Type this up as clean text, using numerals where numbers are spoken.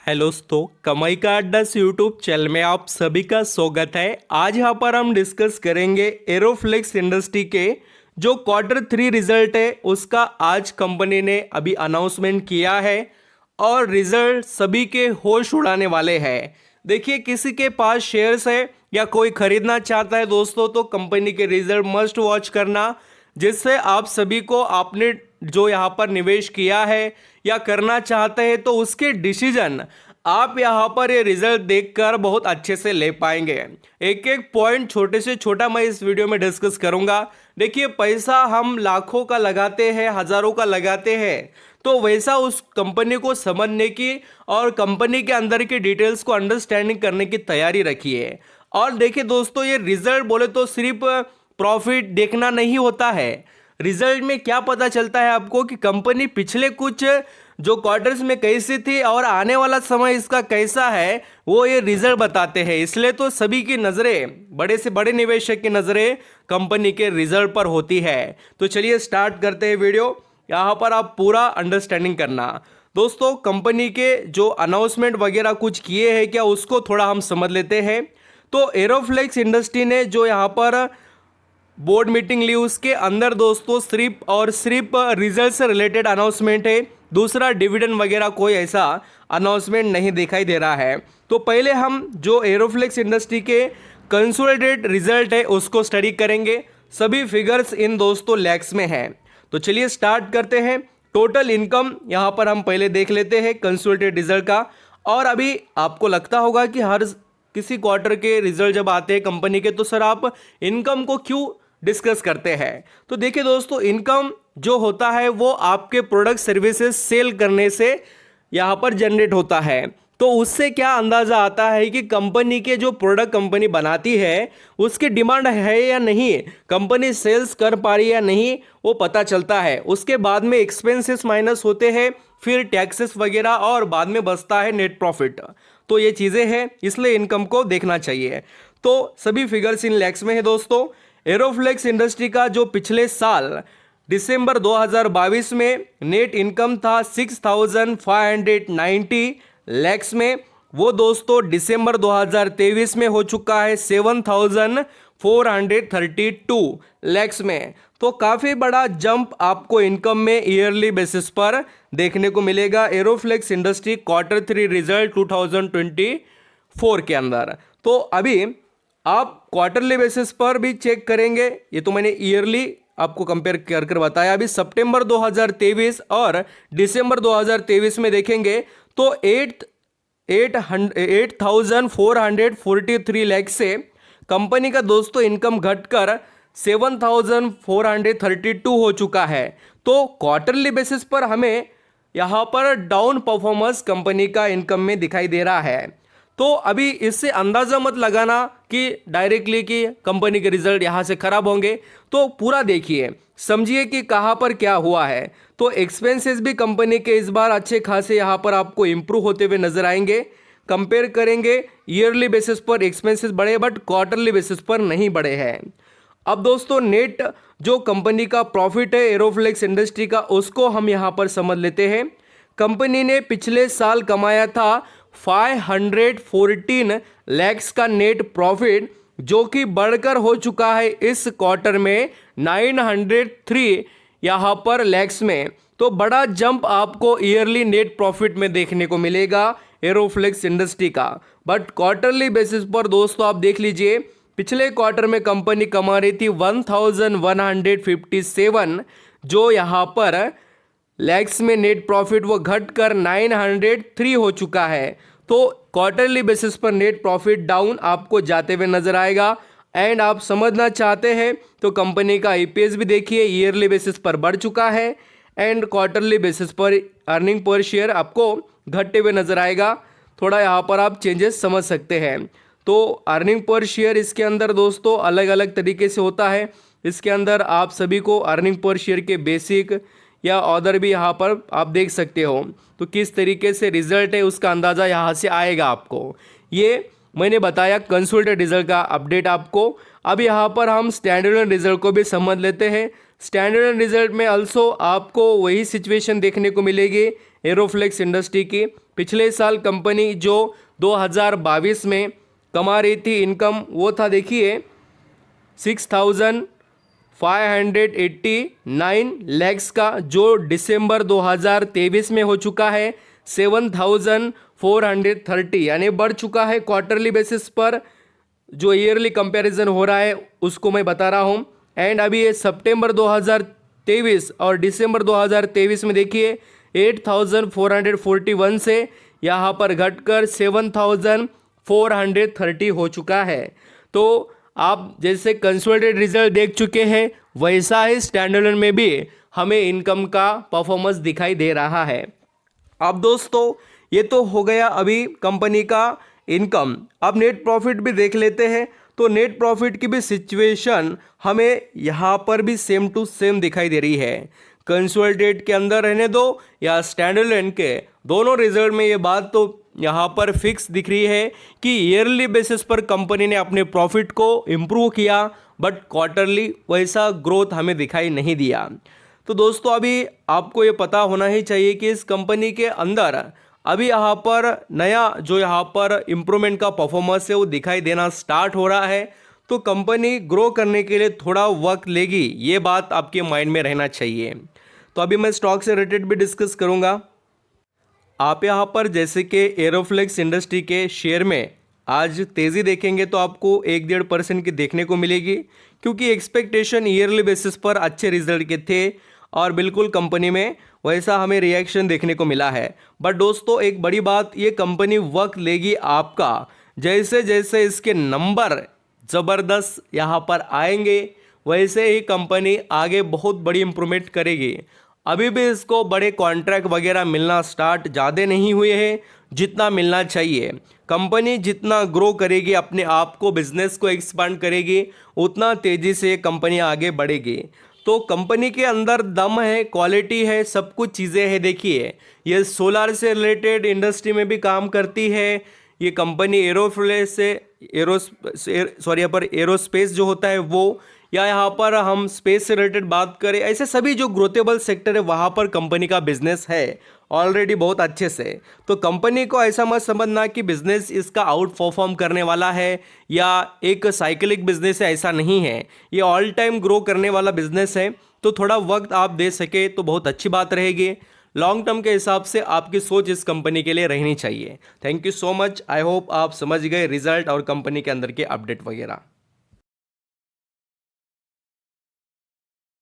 Hello दोस्तों, कमाई का अड्डा यूट्यूब चैनल में आप सभी का स्वागत है। आज यहाँ पर हम डिस्कस करेंगे एरोफ्लेक्स इंडस्ट्री के जो Q3 रिजल्ट है उसका। आज कंपनी ने अभी अनाउंसमेंट किया है और रिजल्ट सभी के होश उड़ाने वाले हैं। देखिए, किसी के पास शेयर्स है या कोई खरीदना चाहता है दोस्तों, तो कंपनी के रिजल्ट मस्ट वॉच करना, जिससे आप सभी को आपने जो यहाँ पर निवेश किया है या करना चाहते हैं तो उसके डिसीजन आप यहाँ पर ये रिजल्ट देखकर बहुत अच्छे से ले पाएंगे। एक एक पॉइंट छोटे से छोटा मैं इस वीडियो में डिस्कस करूंगा। देखिए, पैसा हम लाखों का लगाते हैं, हजारों का लगाते हैं, तो वैसा उस कंपनी को समझने की और कंपनी के अंदर की डिटेल्स को अंडरस्टैंडिंग करने की तैयारी रखिए। और देखिए दोस्तों, ये रिजल्ट बोले तो सिर्फ प्रॉफिट देखना नहीं होता है। रिजल्ट में क्या पता चलता है आपको कि कंपनी पिछले कुछ जो क्वार्टर्स में कैसी थी और आने वाला समय इसका कैसा है, वो ये रिजल्ट बताते हैं। इसलिए तो सभी की नज़रें, बड़े से बड़े निवेशक की नज़रें कंपनी के रिजल्ट पर होती है। तो चलिए स्टार्ट करते हैं वीडियो। यहाँ पर आप पूरा अंडरस्टैंडिंग करना दोस्तों। कंपनी के जो अनाउंसमेंट वगैरह कुछ किए हैं क्या, उसको थोड़ा हम समझ लेते हैं। तो एरोफ्लेक्स इंडस्ट्री ने जो यहाँ पर बोर्ड मीटिंग ली, उसके अंदर दोस्तों सिर्फ और सिर्फ रिजल्ट से रिलेटेड अनाउंसमेंट है। दूसरा डिविडेंड वगैरह कोई ऐसा अनाउंसमेंट नहीं दिखाई दे रहा है। तो पहले हम जो एरोफ्लेक्स इंडस्ट्री के कंसोलिडेटेड रिजल्ट है उसको स्टडी करेंगे। सभी फिगर्स इन दोस्तों लैक्स में हैं। तो चलिए स्टार्ट करते हैं। टोटल इनकम यहाँ पर हम पहले देख लेते हैं कंसोलिडेटेड रिजल्ट का। और अभी आपको लगता होगा कि हर किसी क्वार्टर के रिजल्ट जब आते हैं कंपनी के, तो सर आप इनकम को क्यों डिस्कस करते हैं। तो देखिए दोस्तों, इनकम जो होता है वो आपके प्रोडक्ट सर्विसेज सेल करने से यहाँ पर जनरेट होता है। तो उससे क्या अंदाज़ा आता है कि कंपनी के जो प्रोडक्ट कंपनी बनाती है उसकी डिमांड है या नहीं, कंपनी सेल्स कर पा रही है या नहीं, वो पता चलता है। उसके बाद में एक्सपेंसेस माइनस होते हैं, फिर टैक्सेस वगैरह, और बाद में बचता है नेट प्रॉफिट। तो ये चीज़ें हैं, इसलिए इनकम को देखना चाहिए। तो सभी फिगर्स इन लैक्स में है दोस्तों। एरोफ्लेक्स इंडस्ट्री का जो पिछले साल दिसंबर 2022 में नेट इनकम था 6,590 लैक्स में, वो दोस्तों दिसंबर 2023 में हो चुका है 7,432 लैक्स में। तो काफ़ी बड़ा जंप आपको इनकम में ईयरली बेसिस पर देखने को मिलेगा एरोफ्लेक्स इंडस्ट्री Q3 रिजल्ट 2024 के अंदर। तो अभी आप क्वार्टरली बेसिस पर भी चेक करेंगे, ये तो मैंने ईयरली आपको कंपेयर कर बताया। अभी सितंबर 2023 और दिसंबर 2023 में देखेंगे तो 8,443 लाख से कंपनी का दोस्तों इनकम घटकर 7,432 हो चुका है। तो क्वार्टरली बेसिस पर हमें यहाँ पर डाउन परफॉर्मेंस कंपनी का इनकम में दिखाई दे रहा है। तो अभी इससे अंदाज़ा मत लगाना कि डायरेक्टली कि कंपनी के रिजल्ट यहाँ से खराब होंगे। तो पूरा देखिए, समझिए कि कहाँ पर क्या हुआ है। तो एक्सपेंसेस भी कंपनी के इस बार अच्छे खासे यहाँ पर आपको इम्प्रूव होते हुए नजर आएंगे। कंपेयर करेंगे ईयरली बेसिस पर एक्सपेंसेस बढ़े, बट क्वार्टरली बेसिस पर नहीं बढ़े हैं। अब दोस्तों, नेट जो कंपनी का प्रॉफिट है एरोफ्लेक्स इंडस्ट्री का, उसको हम यहाँ पर समझ लेते हैं। कंपनी ने पिछले साल कमाया था 514 लैक्स का नेट प्रॉफिट, जो कि बढ़कर हो चुका है इस क्वार्टर में 903 यहाँ पर लैक्स में। तो बड़ा जंप आपको ईयरली नेट प्रॉफिट में देखने को मिलेगा एरोफ्लेक्स इंडस्ट्री का। बट क्वार्टरली बेसिस पर दोस्तों आप देख लीजिए, पिछले क्वार्टर में कंपनी कमा रही थी 1157, जो यहाँ पर लैक्स में नेट प्रॉफिट वो घटकर 903 हो चुका है। तो क्वार्टरली बेसिस पर नेट प्रॉफिट डाउन आपको जाते हुए नजर आएगा। एंड आप समझना चाहते हैं तो कंपनी का ईपीएस भी देखिए, ईयरली बेसिस पर बढ़ चुका है एंड क्वार्टरली बेसिस पर अर्निंग पर शेयर आपको घटते हुए नजर आएगा। थोड़ा यहाँ पर आप चेंजेस समझ सकते हैं। तो अर्निंग पर शेयर इसके अंदर दोस्तों अलग अलग तरीके से होता है। इसके अंदर आप सभी को अर्निंग पर शेयर के बेसिक या ऑर्डर भी यहाँ पर आप देख सकते हो। तो किस तरीके से रिजल्ट है उसका अंदाज़ा यहाँ से आएगा आपको। ये मैंने बताया कंसोलिडेटेड रिजल्ट का अपडेट आपको। अब यहाँ पर हम स्टैंडर्ड रिजल्ट को भी समझ लेते हैं। स्टैंडर्ड रिजल्ट में अल्सो आपको वही सिचुएशन देखने को मिलेगी। एरोफ्लेक्स इंडस्ट्री की। पिछले साल कंपनी जो 2022 में कमा रही थी इनकम, वो था देखिए 6,589 लैक्स का, जो दिसंबर 2023 में हो चुका है 7,430, यानी बढ़ चुका है क्वार्टरली बेसिस पर। जो ईयरली कंपैरिजन हो रहा है उसको मैं बता रहा हूँ। एंड अभी ये सितंबर 2023 और दिसंबर 2023 में देखिए 8,441 से यहाँ पर घटकर 7,430 हो चुका है। तो आप जैसे कंसोलिडेटेड रिजल्ट देख चुके हैं, वैसा ही स्टैंडअलोन में भी हमें इनकम का परफॉर्मेंस दिखाई दे रहा है। अब दोस्तों ये तो हो गया अभी कंपनी का इनकम। अब नेट प्रॉफिट भी देख लेते हैं। तो नेट प्रॉफिट की भी सिचुएशन हमें यहाँ पर भी सेम टू सेम दिखाई दे रही है। कंसोलिडेट के अंदर रहने दो या स्टैंडअलोन के, दोनों रिजल्ट में ये बात तो यहाँ पर फिक्स दिख रही है कि ईयरली बेसिस पर कंपनी ने अपने प्रॉफिट को इम्प्रूव किया, बट क्वार्टरली वैसा ग्रोथ हमें दिखाई नहीं दिया। तो दोस्तों अभी आपको ये पता होना ही चाहिए कि इस कंपनी के अंदर अभी यहाँ पर नया जो यहाँ पर इम्प्रूवमेंट का परफॉर्मेंस है वो दिखाई देना स्टार्ट हो रहा है। तो कंपनी ग्रो करने के लिए थोड़ा वक्त लेगी, ये बात आपके माइंड में रहना चाहिए। तो अभी मैं स्टॉक से रिलेटेड भी डिस्कस करूँगा। आप यहाँ पर जैसे कि एरोफ्लेक्स इंडस्ट्री के शेयर में आज तेज़ी देखेंगे तो आपको 1-1.5% की देखने को मिलेगी, क्योंकि एक्सपेक्टेशन ईयरली बेसिस पर अच्छे रिजल्ट के थे और बिल्कुल कंपनी में वैसा हमें रिएक्शन देखने को मिला है। बट दोस्तों एक बड़ी बात, ये कंपनी वक्त लेगी आपका। जैसे जैसे इसके नंबर ज़बरदस्त यहाँ पर आएंगे वैसे ही कंपनी आगे बहुत बड़ी इम्प्रूवमेंट करेगी। अभी भी इसको बड़े कॉन्ट्रैक्ट वगैरह मिलना स्टार्ट ज़्यादा नहीं हुए हैं जितना मिलना चाहिए। कंपनी जितना ग्रो करेगी, अपने आप को बिजनेस को एक्सपांड करेगी, उतना तेज़ी से कंपनी आगे बढ़ेगी। तो कंपनी के अंदर दम है, क्वालिटी है, सब कुछ चीज़ें हैं। देखिए ये सोलार से रिलेटेड इंडस्ट्री में भी काम करती है। ये कंपनी एरोस्पेस जो होता है वो, या यहाँ पर हम स्पेस से रिलेटेड बात करें, ऐसे सभी जो ग्रोथेबल सेक्टर है वहाँ पर कंपनी का बिजनेस है ऑलरेडी बहुत अच्छे से। तो कंपनी को ऐसा मत समझना कि बिजनेस इसका आउट परफॉर्म करने वाला है या एक साइकिलिक बिजनेस है, ऐसा नहीं है। ये ऑल टाइम ग्रो करने वाला बिजनेस है। तो थोड़ा वक्त आप दे सके तो बहुत अच्छी बात रहेगी। लॉन्ग टर्म के हिसाब से आपकी सोच इस कंपनी के लिए रहनी चाहिए। Thank you so much. I hope आप समझ गए रिजल्ट और कंपनी के अंदर के अपडेट वगैरह।